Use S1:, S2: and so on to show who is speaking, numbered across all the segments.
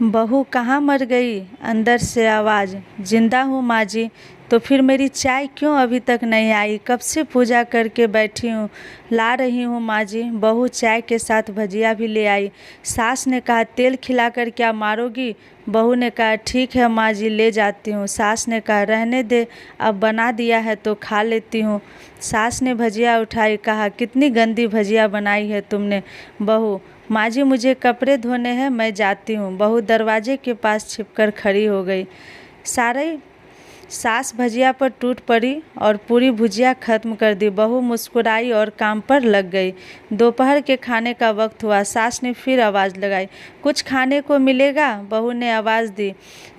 S1: बहू कहाँ मर गई? अंदर से आवाज़। जिंदा हूँ माँ जी। तो फिर मेरी चाय क्यों अभी तक नहीं आई? कब से पूजा करके बैठी हूँ, ला रही हूँ माँ जी। बहू चाय के साथ भजिया भी ले आई। सास ने कहा तेल खिलाकर क्या मारोगी? बहू ने कहा ठीक है माँ जी, ले जाती हूँ। सास ने कहा रहने दे, अब बना दिया है तो खा लेती हूँ। सास ने भजिया उठाई, कहा कितनी गंदी भजिया बनाई है तुमने। बहू, माँ जी मुझे कपड़े धोने हैं, मैं जाती हूँ। बहू दरवाजे के पास छिपकर खड़ी हो गई। सारे सास भजिया पर टूट पड़ी और पूरी भुजिया खत्म कर दी। बहू मुस्कुराई और काम पर लग गई। दोपहर के खाने का वक्त हुआ। सास ने फिर आवाज़ लगाई, कुछ खाने को मिलेगा? बहू ने आवाज़ दी।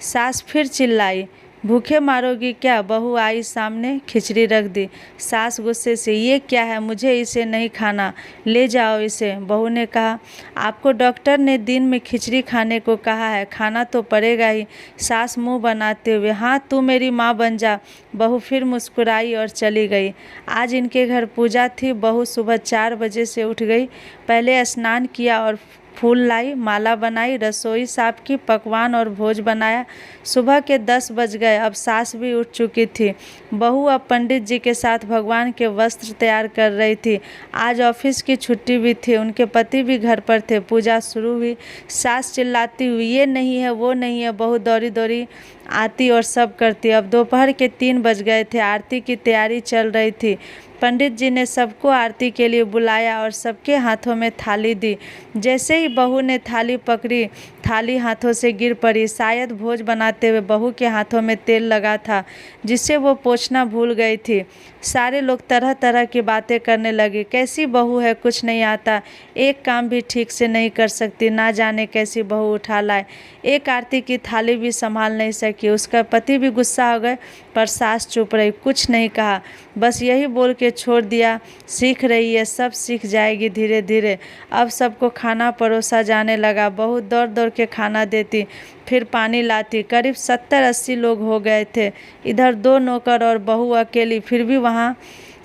S1: सास फिर चिल्लाई, भूखे मारोगी क्या? बहू आई सामने, खिचड़ी रख दी। सास गुस्से से, ये क्या है? मुझे इसे नहीं खाना, ले जाओ इसे। बहू ने कहा आपको डॉक्टर ने दिन में खिचड़ी खाने को कहा है, खाना तो पड़ेगा ही। सास मुंह बनाते हुए, हाँ तू मेरी माँ बन जा। बहू फिर मुस्कुराई और चली गई। आज इनके घर पूजा थी। बहू सुबह 4 बजे से उठ गई। पहले स्नान किया और फूल लाई, माला बनाई, रसोई साफ की, पकवान और भोज बनाया। सुबह के 10 बज गए। अब सास भी उठ चुकी थी। बहू अब पंडित जी के साथ भगवान के वस्त्र तैयार कर रही थी। आज ऑफिस की छुट्टी भी थी। उनके पति भी घर पर थे। पूजा शुरू हुई। सास चिल्लाती हुई, ये नहीं है, वो नहीं है। बहू दौड़ी दौड़ी आती और सब करती। अब दोपहर के 3 बज गए थे। आरती की तैयारी चल रही थी। पंडित जी ने सबको आरती के लिए बुलाया और सबके हाथों में थाली दी। जैसे ही बहू ने थाली पकड़ी, थाली हाथों से गिर पड़ी। शायद भोज बनाते हुए बहू के हाथों में तेल लगा था, जिससे वो पोंछना भूल गई थी। सारे लोग तरह तरह की बातें करने लगे। कैसी बहू है, कुछ नहीं आता, एक काम भी ठीक से नहीं कर सकती, ना जाने कैसी बहू उठा लाए। एक आरती की थाली भी संभाल नहीं सकी। उसका पति भी गुस्सा हो गए, पर सास चुप रही, कुछ नहीं कहा, बस यही बोल के छोड़ दिया, सीख रही है, सब सीख जाएगी धीरे धीरे। अब सबको खाना परोसा जाने लगा। बहू दौड़ दौड़ के खाना देती, फिर पानी लाती। करीब 70-80 लोग हो गए थे। इधर 2 नौकर और बहू अकेली, फिर भी वहाँ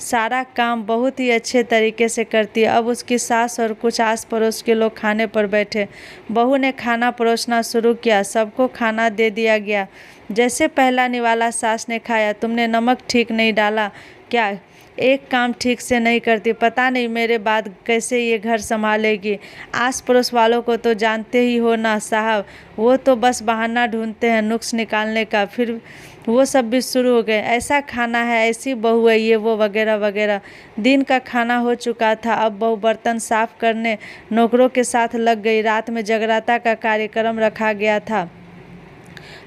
S1: सारा काम बहुत ही अच्छे तरीके से करती है। अब उसकी सास और कुछ आस पड़ोस के लोग खाने पर बैठे। बहू ने खाना परोसना शुरू किया। सबको खाना दे दिया गया। जैसे पहला निवाला सास ने खाया, तुमने नमक ठीक नहीं डाला क्या? एक काम ठीक से नहीं करती, पता नहीं मेरे बाद कैसे ये घर संभालेगी। आस पड़ोस वालों को तो जानते ही हो ना साहब, वो तो बस बहाना ढूंढते हैं नुक्स निकालने का। फिर वो सब भी शुरू हो गए, ऐसा खाना है, ऐसी बहू है, ये वो वगैरह वगैरह। दिन का खाना हो चुका था। अब बहू बर्तन साफ करने नौकरों के साथ लग गई। रात में जगराता का कार्यक्रम रखा गया था।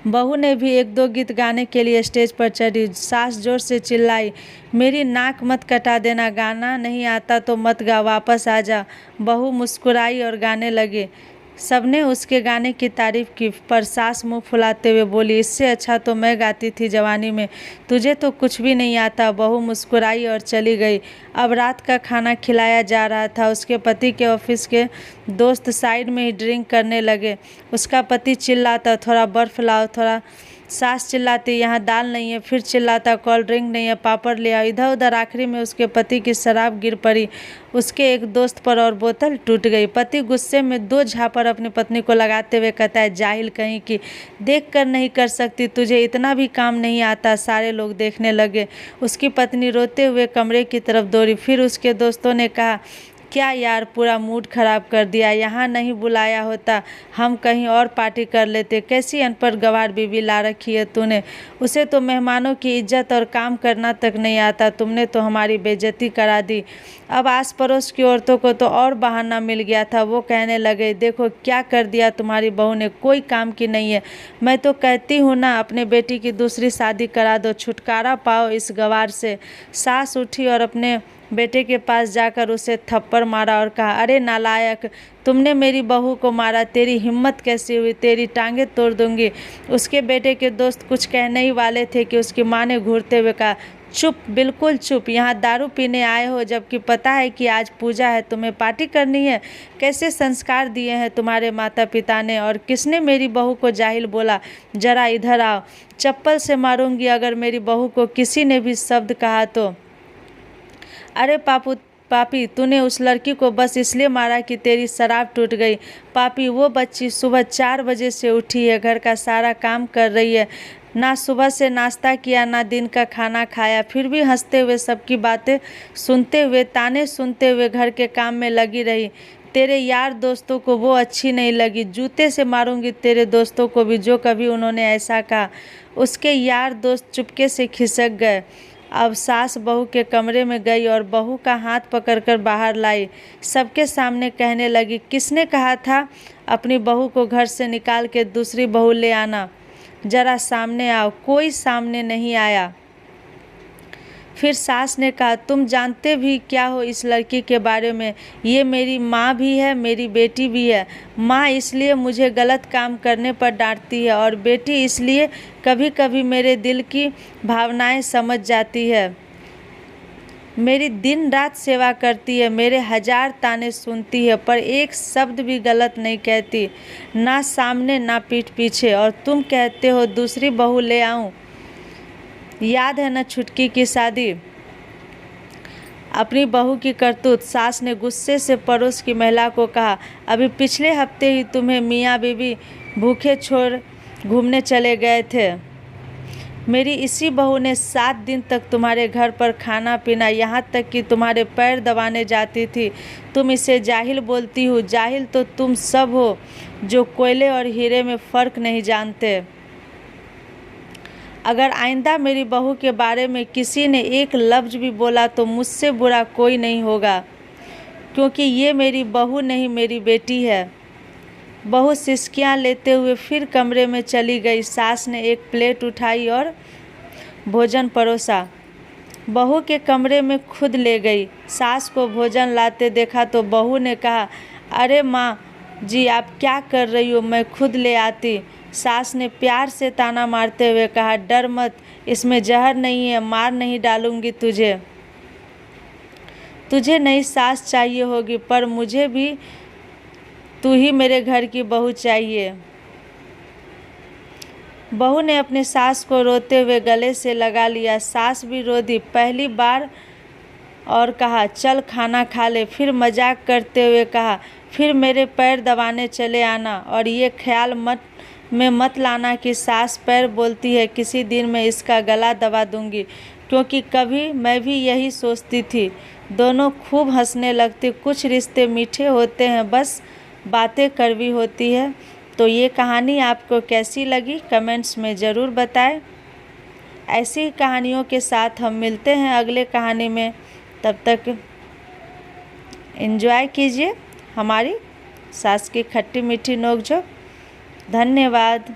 S1: बहू ने भी 1-2 गीत गाने के लिए स्टेज पर चढ़ी। सास जोर से चिल्लाई, मेरी नाक मत कटा देना, गाना नहीं आता तो मत गा, वापस आ जा। बहू मुस्कुराई और गाने लगे। सबने उसके गाने की तारीफ की, पर सास मुंह फुलाते हुए बोली, इससे अच्छा तो मैं गाती थी जवानी में, तुझे तो कुछ भी नहीं आता। बहू मुस्कुराई और चली गई। अब रात का खाना खिलाया जा रहा था। उसके पति के ऑफिस के दोस्त साइड में ही ड्रिंक करने लगे। उसका पति चिल्लाता, थोड़ा बर्फ लाओ, थोड़ा। सास चिल्लाती, यहाँ दाल नहीं है। फिर चिल्लाता, कोल्ड ड्रिंक नहीं है, पापड़ ले आओ। इधर उधर आखिरी में उसके पति की शराब गिर पड़ी। उसके एक दोस्त पर और बोतल टूट गई। पति गुस्से में 2 झापड़ अपनी पत्नी को लगाते हुए कहता है, जाहिल कहीं की, देख कर नहीं कर सकती, तुझे इतना भी काम नहीं आता। सारे लोग देखने लगे। उसकी पत्नी रोते हुए कमरे की तरफ दौड़ी। फिर उसके दोस्तों ने कहा, क्या यार, पूरा मूड खराब कर दिया, यहाँ नहीं बुलाया होता, हम कहीं और पार्टी कर लेते। कैसी अनपढ़ गंवार बीवी ला रखी है तूने, उसे तो मेहमानों की इज्जत और काम करना तक नहीं आता, तुमने तो हमारी बेइज्जती करा दी। अब आस पड़ोस की औरतों को तो और बहाना मिल गया था। वो कहने लगे, देखो क्या कर दिया तुम्हारी बहू ने, कोई काम की नहीं है। मैं तो कहती हूँ ना, अपने बेटी की दूसरी शादी करा दो, छुटकारा पाओ इस गंवार से। सास उठी और अपने बेटे के पास जाकर उसे थप्पड़ मारा और कहा, अरे नालायक, तुमने मेरी बहू को मारा, तेरी हिम्मत कैसी हुई, तेरी टांगें तोड़ दूंगी। उसके बेटे के दोस्त कुछ कहने ही वाले थे कि उसकी माँ ने घूरते हुए कहा, चुप, बिल्कुल चुप, यहाँ दारू पीने आए हो जबकि पता है कि आज पूजा है, तुम्हें पार्टी करनी है। कैसे संस्कार दिए हैं तुम्हारे माता पिता ने, और किसने मेरी बहू को जाहिल बोला? जरा इधर आओ, चप्पल से मारूंगी अगर मेरी बहू को किसी ने भी शब्द कहा तो। अरे पापू, पापी तूने उस लड़की को बस इसलिए मारा कि तेरी शराब टूट गई। पापी वो बच्ची सुबह 4 बजे से उठी है, घर का सारा काम कर रही है, ना सुबह से नाश्ता किया ना दिन का खाना खाया, फिर भी हंसते हुए सबकी बातें सुनते हुए ताने सुनते हुए घर के काम में लगी रही। तेरे यार दोस्तों को वो अच्छी नहीं लगी, जूते से मारूंगी तेरे दोस्तों को भी जो कभी उन्होंने ऐसा कहा। उसके यार दोस्त चुपके से खिसक गए। अब सास बहू के कमरे में गई और बहू का हाथ पकड़कर बाहर लाई। सबके सामने कहने लगी, किसने कहा था अपनी बहू को घर से निकाल के दूसरी बहू ले आना? जरा सामने आओ। कोई सामने नहीं आया। फिर सास ने कहा, तुम जानते भी क्या हो इस लड़की के बारे में? ये मेरी माँ भी है, मेरी बेटी भी है। माँ इसलिए मुझे गलत काम करने पर डांटती है और बेटी इसलिए कभी कभी मेरे दिल की भावनाएं समझ जाती है। मेरी दिन रात सेवा करती है, मेरे 1000 ताने सुनती है, पर एक शब्द भी गलत नहीं कहती, ना सामने ना पीठ पीछे। और तुम कहते हो दूसरी बहू ले आऊं? याद है न छुटकी की शादी? अपनी बहू की करतूत। सास ने गुस्से से पड़ोस की महिला को कहा, अभी पिछले हफ्ते ही तुम्हें मियाँ बीवी भूखे छोड़ घूमने चले गए थे। मेरी इसी बहू ने 7 दिन तक तुम्हारे घर पर खाना पीना, यहाँ तक कि तुम्हारे पैर दबाने जाती थी। तुम इसे जाहिल बोलती हो। जाहिल तो तुम सब हो जो कोयले और हीरे में फ़र्क नहीं जानते। अगर आइंदा मेरी बहू के बारे में किसी ने एक लफ्ज़ भी बोला तो मुझसे बुरा कोई नहीं होगा, क्योंकि ये मेरी बहू नहीं मेरी बेटी है। बहू सिसकियाँ लेते हुए फिर कमरे में चली गई। सास ने एक प्लेट उठाई और भोजन परोसा। बहू के कमरे में खुद ले गई। सास को भोजन लाते देखा तो बहू ने कहा, अरे माँ जी आप क्या कर रही हो, मैं खुद ले आती। सास ने प्यार से ताना मारते हुए कहा, डर मत, इसमें जहर नहीं है, मार नहीं डालूंगी तुझे। तुझे नई सास चाहिए होगी, पर मुझे भी तू ही मेरे घर की बहू चाहिए। बहू ने अपनी सास को रोते हुए गले से लगा लिया। सास भी रो दी पहली बार और कहा, चल खाना खा ले। फिर मजाक करते हुए कहा, फिर मेरे पैर दबाने चले आना, और ये ख्याल मत लाना कि सास पैर बोलती है किसी दिन मैं इसका गला दबा दूंगी, क्योंकि कभी मैं भी यही सोचती थी। दोनों खूब हंसने लगती। कुछ रिश्ते मीठे होते हैं, बस बातें कड़वी होती है। तो ये कहानी आपको कैसी लगी कमेंट्स में ज़रूर बताएं। ऐसी कहानियों के साथ हम मिलते हैं अगले कहानी में। तब तक एंजॉय कीजिए हमारी सास की खट्टी मीठी नोक झोंक। धन्यवाद।